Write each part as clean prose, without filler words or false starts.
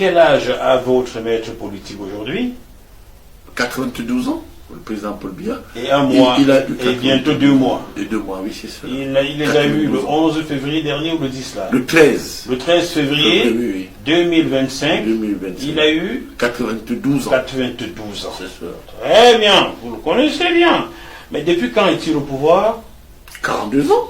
quel âge a votre maître politique aujourd'hui? 92 ans, le président Paul Biya. Et un mois, et bientôt 2 mois. Et 2 mois, oui, c'est ça. Il les a eu le 11 février dernier ou le 10 là? Le 13. Le 13 février oui. 2025, 2025. Il a eu 92 ans. 92 ans. C'est ça. Très bien, vous le connaissez bien. Mais depuis quand est-il au pouvoir? 42 ans.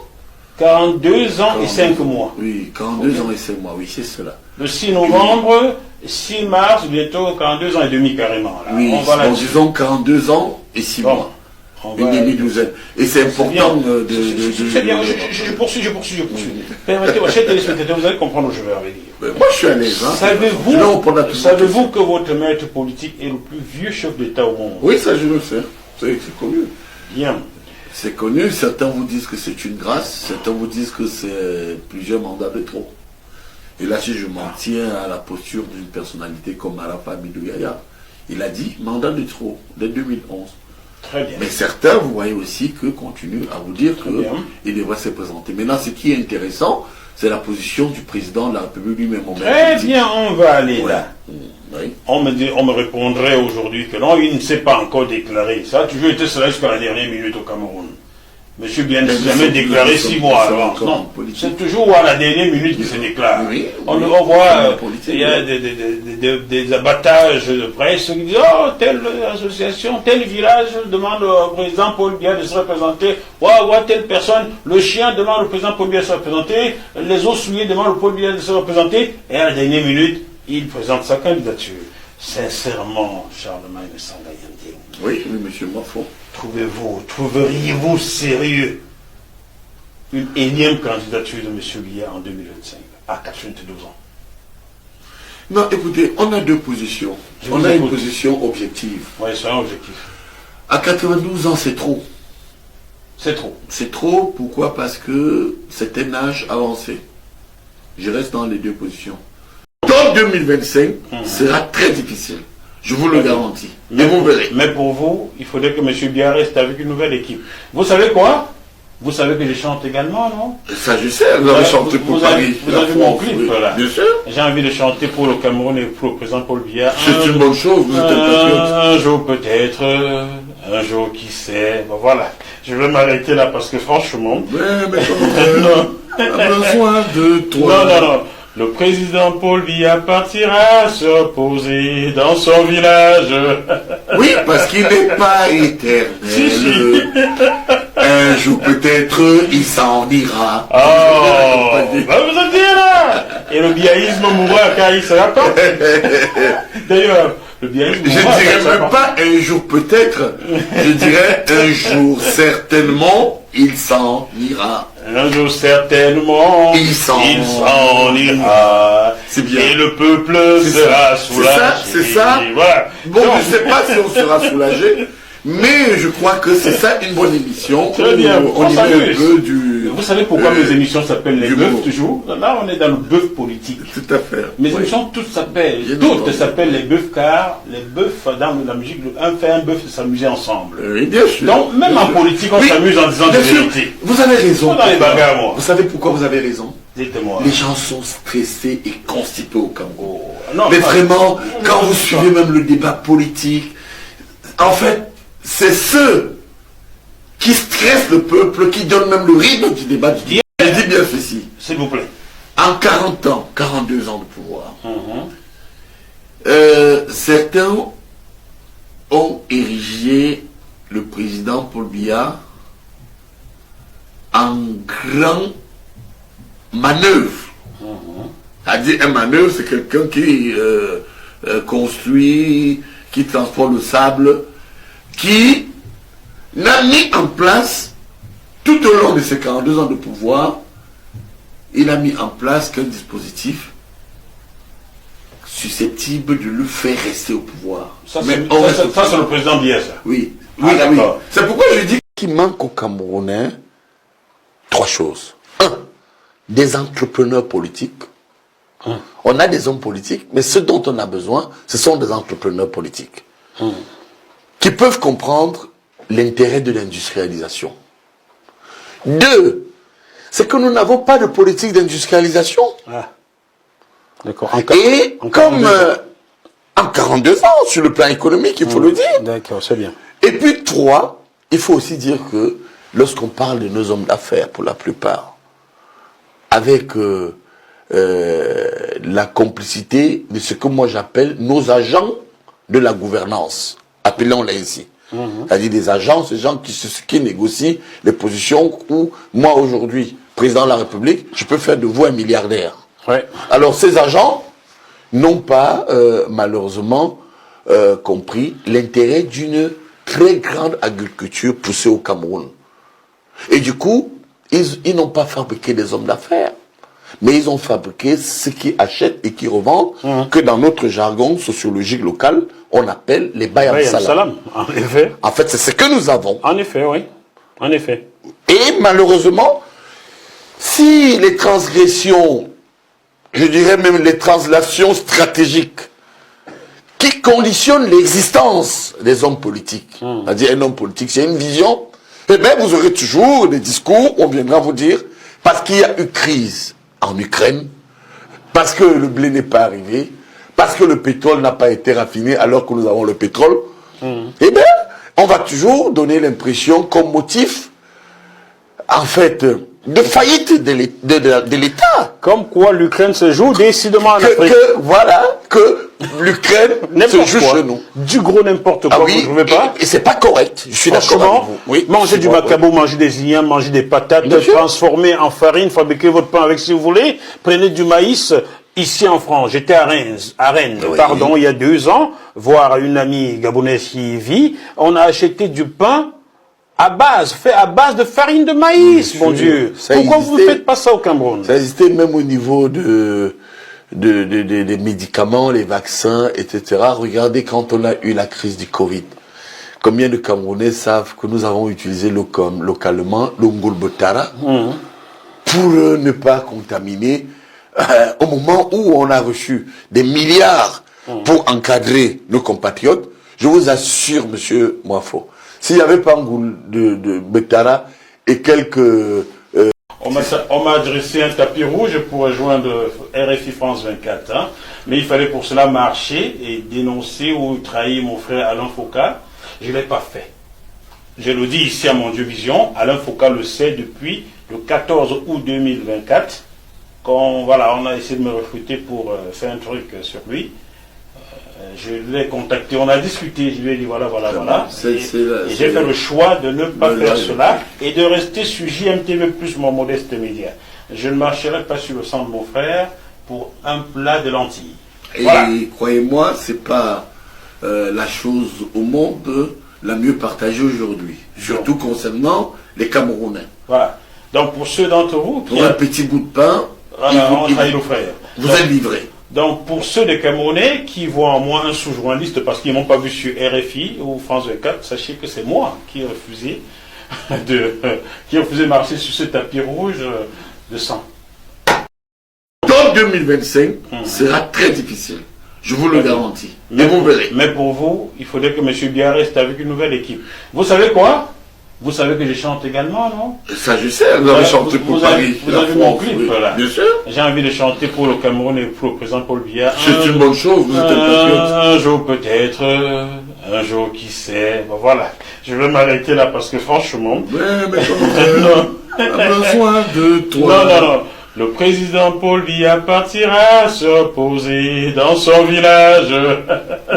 42 ans et 5 mois. Oui, 42 ans et 5 mois, oui, c'est cela. Le 6 novembre, 6 mars, bientôt 42 ans et demi carrément. Là. Oui, disons 42 ans et 6 mois. Une demi-douzaine. Et c'est important de... C'est bien, je poursuis. Permettez-moi, chers téléspectateurs, vous allez comprendre où je vais arriver. Moi, je suis à l'aise. Hein. Savez-vous que votre maître politique est le plus vieux chef d'État au monde? Oui, ça je le sais. C'est connu. Bien. C'est connu. Certains vous disent que c'est une grâce. Certains vous disent que c'est plusieurs mandats de trop. Et là, si je m'en tiens à la posture d'une personnalité comme Arafa Amidou Yahya, il a dit mandat de trop dès 2011. Très bien. Mais certains, vous voyez aussi, que continuent à vous dire qu'il devrait se présenter. Maintenant, ce qui est intéressant, c'est la position du président de la République lui-même. Très bien, on va aller là. Oui. On me répondrait aujourd'hui que non, il ne s'est pas encore déclaré. Ça a toujours été cela jusqu'à la dernière minute au Cameroun. Monsieur Bien ne s'est jamais déclaré 6 mois avant. Non, c'est toujours à la dernière minute qu'il se déclare. Oui, on voit, il y a des abattages de presse qui disent « Oh, telle association, tel village demande au président Paul Biya de se représenter. Telle personne, le chien demande au président Paul Biya de se représenter. Les os souillés demandent au Paul Biya de se représenter. » Et à la dernière minute, il présente sa candidature. Sincèrement, Charlemagne Sangayandé. Oui, monsieur Mafo. Trouveriez-vous sérieux une énième candidature de M. Biya en 2025 à 92 ans? Non, écoutez, on a deux positions. On a une position objective. Oui, c'est un objectif. À 92 ans, c'est trop. C'est trop. C'est trop, pourquoi? Parce que c'est un âge avancé. Je reste dans les deux positions. Dans 2025, sera très difficile. Je vous le garantis. Mais vous verrez. Mais pour vous, il faudrait que M. Biya reste avec une nouvelle équipe. Vous savez quoi? Vous savez que je chante également, non? Ça, je sais. Vous avez chanté pour Paris. Vous avez mon clip, là. Bien sûr. J'ai envie de chanter pour le Cameroun et pour le président Paul Biya. C'est une bonne chose. Vous êtes un patriote. Un jour peut-être, un jour qui sait. Bon, voilà. Je vais m'arrêter là parce que franchement... Mais on a besoin de toi. Non. Le président Paul Biya partira se reposer dans son village. Oui, parce qu'il n'est pas éternel. Un jour peut-être, il s'en ira. Oh, vous êtes bien là. Et le biaïsme mourra quand il sera pas. D'ailleurs, le biaïsme mourra. Je ne dirais même pas un jour peut-être. Je dirais un jour certainement, il s'en ira. Un jour certainement, il s'en ira. C'est bien. Et le peuple sera soulagé. C'est ça. Voilà. Bon, je ne sais pas si on sera soulagé, mais je crois que c'est ça une bonne émission. Très bien. On y met un peu du... Vous savez pourquoi mes émissions s'appellent les bœufs toujours? Là, on est dans le bœuf politique. Tout à fait. Mes émissions toutes s'appellent les bœufs car les bœufs dans la musique, un fait un bœuf, c'est s'amuser ensemble. Oui, bien sûr. Donc, même en politique, on s'amuse en disant des vérités. Vous avez raison. Dans les bagarres, moi. Vous savez pourquoi vous avez raison? Dites-moi. Les gens sont stressés et constipés au Cameroun. Non, mais vraiment, quand vous suivez même le débat politique, en fait, c'est ceux qui stressent le peuple, qui donnent même le rythme du débat. Je dis bien ceci. S'il vous plaît. En 40 ans, 42 ans de pouvoir, certains ont érigé le président Paul Biya en grand manœuvre. C'est-à-dire, un manœuvre, c'est quelqu'un qui construit, qui transporte le sable, qui n'a mis en place, tout au long de ses 42 ans de pouvoir, il a mis en place qu'un dispositif susceptible de le faire rester au pouvoir. Ça, c'est le président Biya, ça. Oui. C'est pourquoi je dis qu'il manque aux Camerounais 3 choses. 1. Des entrepreneurs politiques. On a des hommes politiques, mais ce dont on a besoin, ce sont des entrepreneurs politiques qui peuvent comprendre l'intérêt de l'industrialisation. 2, c'est que nous n'avons pas de politique d'industrialisation. D'accord. Et comme en 42 ans, sur le plan économique, il faut le dire. D'accord, c'est bien. Et puis 3, il faut aussi dire que lorsqu'on parle de nos hommes d'affaires, pour la plupart, avec la complicité de ce que moi j'appelle nos agents de la gouvernance, appelons-les ainsi. C'est-à-dire des agents, ces gens qui négocient les positions où moi aujourd'hui, président de la République, je peux faire de vous un milliardaire. Ouais. Alors ces agents n'ont pas malheureusement compris l'intérêt d'une très grande agriculture poussée au Cameroun. Et du coup, ils n'ont pas fabriqué des hommes d'affaires, mais ils ont fabriqué ce qui achètent et qui revendent, que dans notre jargon sociologique local, on appelle les bayam salam. En effet. En fait, c'est ce que nous avons. En effet, oui. En effet. Et malheureusement, si les transgressions, je dirais même les translations stratégiques, qui conditionnent l'existence des hommes politiques, c'est-à-dire un homme politique, c'est une vision, eh bien vous aurez toujours des discours où on viendra vous dire, parce qu'il y a eu crise en Ukraine, parce que le blé n'est pas arrivé, parce que le pétrole n'a pas été raffiné alors que nous avons le pétrole, eh bien, on va toujours donner l'impression comme motif, en fait, de faillite de l'État. Comme quoi l'Ukraine se joue décidément en Afrique. Que l'Ukraine se joue chez nous. Du gros n'importe quoi, vous ne trouvez pas? Et c'est pas correct. Je suis d'accord avec vous. Oui, manger du macabo, manger des ignames, manger des patates, transformer en farine, fabriquer votre pain avec si vous voulez. Prenez du maïs. Ici en France, j'étais à Rennes, il y a 2 ans, voir une amie gabonaise qui y vit. On a acheté du pain fait à base de farine de maïs, mon Dieu. Pourquoi vous ne faites pas ça au Cameroun? Ça existait même au niveau des médicaments, les vaccins, etc. Regardez quand on a eu la crise du Covid. Combien de Camerounais savent que nous avons utilisé localement le ngolbotara pour ne pas contaminer au moment où on a reçu des milliards pour encadrer nos compatriotes. Je vous assure, monsieur Moafo, s'il n'y avait pas un goût de Betara et quelques... On m'a adressé un tapis rouge pour rejoindre RFI France 24. Hein, mais il fallait pour cela marcher et dénoncer ou trahir mon frère Alain Foucault. Je ne l'ai pas fait. Je le dis ici à mon Dieu Vision. Alain Foucault le sait depuis le 14 août 2024. Quand on a essayé de me recruter pour faire un truc sur lui. Je l'ai contacté, on a discuté, je lui ai dit voilà. Et j'ai fait le choix de ne pas faire cela et de rester sur JMTV+, mon modeste média. Je ne marcherai pas sur le sang de mon frère pour un plat de lentilles. Et croyez-moi, c'est pas la chose au monde la mieux partagée aujourd'hui. Surtout concernant les Camerounais. Voilà. Donc pour ceux d'entre vous qui... Pour un petit bout de pain, on trahit nos frères. Vous êtes livrés. Donc, pour ceux des Camerounais qui voient en moi un sous-journaliste parce qu'ils ne m'ont pas vu sur RFI ou France 24, sachez que c'est moi qui ai refusé de marcher sur ce tapis rouge de sang. Donc 2025 sera très difficile. Je vous le garantis. Mais vous verrez. Mais pour vous, il faudrait que M. Biya reste avec une nouvelle équipe. Vous savez quoi? Vous savez que je chante également, non? Ça, je sais. Vous avez chanté pour Paris. Vous avez mon clip, là. Bien sûr. J'ai envie de chanter pour le Cameroun et pour le président Paul Biya. C'est une bonne chose. Vous êtes un patriote. Un jour peut-être, un jour qui sait. Bon, voilà. Je vais m'arrêter là parce que franchement... Mais on a besoin de toi. Non. Le président Paul Biya partira se reposer dans son village.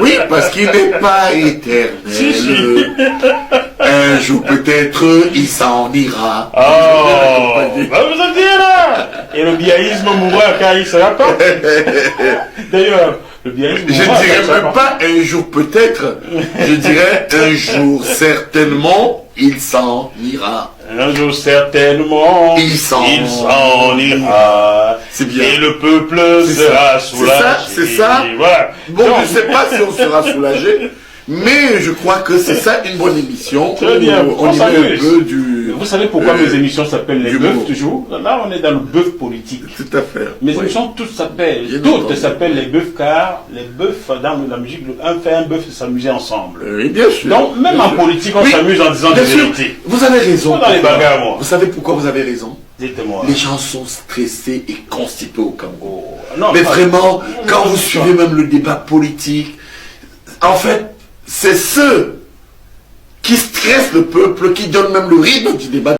Oui, parce qu'il n'est pas éternel. Si. Un jour peut-être, il s'en ira. Oh, vous êtes là. Et le biaïsme mourra car il sera pas. D'ailleurs, le biaïsme mourra. Je dirais même pas un jour peut-être, je dirais un jour certainement, il s'en ira. Un jour certainement, il s'en ira. C'est bien. Et le peuple sera soulagé. C'est ça. Voilà. Bon, je ne sais pas si on sera soulagé, mais je crois que c'est ça une bonne émission. Très bien. On y met un peu du... Vous savez pourquoi mes émissions s'appellent les bœufs toujours? Là, on est dans le bœuf politique. Tout à fait. Mes émissions toutes s'appellent les bœufs car les bœufs dans la musique, un fait un bœuf, c'est s'amuser ensemble. Oui, bien sûr. Donc, même en politique, on s'amuse en disant des vérités. Vous avez raison. Dans les bagarres, moi. Vous savez pourquoi vous avez raison? Dites-moi. Les gens sont stressés et constipés au Cameroun. mais vraiment, quand vous suivez même le débat politique, en fait, c'est ceux qui stressent le peuple, qui donnent même le rythme du débat